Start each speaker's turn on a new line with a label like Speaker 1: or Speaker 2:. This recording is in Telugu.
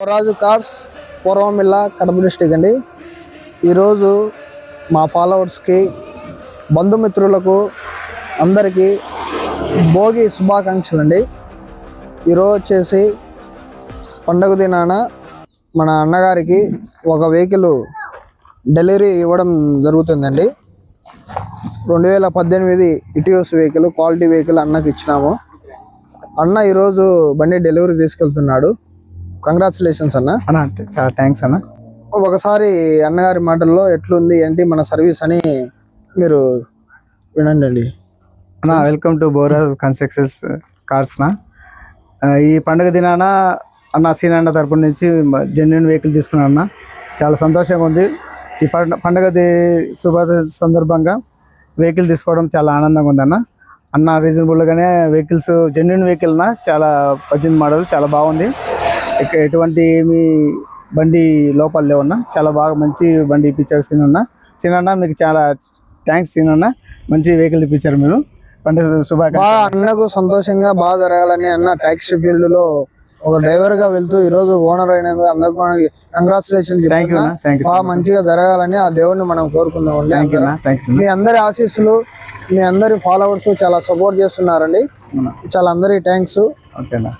Speaker 1: రాజు కార్స్ పూర్వమిల్ల కడప డిస్టిక్ అండి. ఈరోజు మా ఫాలోవర్స్కి బంధుమిత్రులకు అందరికీ భోగి శుభాకాంక్షలు అండి. ఈరోజు వచ్చేసి పండగ దినాన మన అన్నగారికి ఒక వెహికల్ డెలివరీ ఇవ్వడం జరుగుతుందండి. 2018 ఇటియోస్ వెహికల్, క్వాలిటీ వెహికల్ అన్నకి ఇచ్చినాము. అన్న ఈరోజు బండి డెలివరీ తీసుకెళ్తున్నాడు. కంగ్రాచులేషన్స్ అన్న.
Speaker 2: చాలా థ్యాంక్స్ అన్న.
Speaker 1: ఒకసారి అన్నగారి మాటల్లో ఎట్లుంది ఏంటి మన సర్వీస్ అని మీరు వినండి అండి.
Speaker 2: అన్న, వెల్కమ్ టు బోరాజ్ కన్స్ట్రక్షన్స్ కార్స్ నా. ఈ పండుగ దినాన అన్న సీనన్న తరపు నుంచి జెన్యున్ వెహికల్ తీసుకున్నాను అన్న. చాలా సంతోషంగా ఉంది. ఈ పండుగ శుభ సందర్భంగా వెహికల్ తీసుకోవడం చాలా ఆనందంగా ఉంది అన్న. అన్న రీజనబుల్గానే వెహికల్స్, జెన్యున్ వెహికల్ నా, చాలా 18 మోడల్, చాలా బాగుంది. ఎటువంటి ఏమి బండి లోపల లేవన్నా, చాలా బాగా మంచి బండి ఇప్పించారు సీనన్న. మీకు చాలా థ్యాంక్స్ సీనన్న, మంచి వెహికల్ ఇప్పించారు మీరు. పండుగ శుభాకాంక్షలు.
Speaker 1: అన్నకు సంతోషంగా బాగా జరగాలని అన్న టాక్సీ ఫీల్డ్ లో ఒక డ్రైవర్ గా వెళ్తూ ఈ రోజు ఓనర్ అయినందుకు అందరికీ కంగ్రాచులేషన్. బాగా మంచిగా జరగాలని ఆ దేవుడిని మనం కోరుకుందాం. మీ అందరి ఆశీస్సులు, మీ అందరి ఫాలోవర్స్ చాలా సపోర్ట్ చేస్తున్నారండి. చాలా అందరికి థ్యాంక్స్.
Speaker 2: ఓకేనా.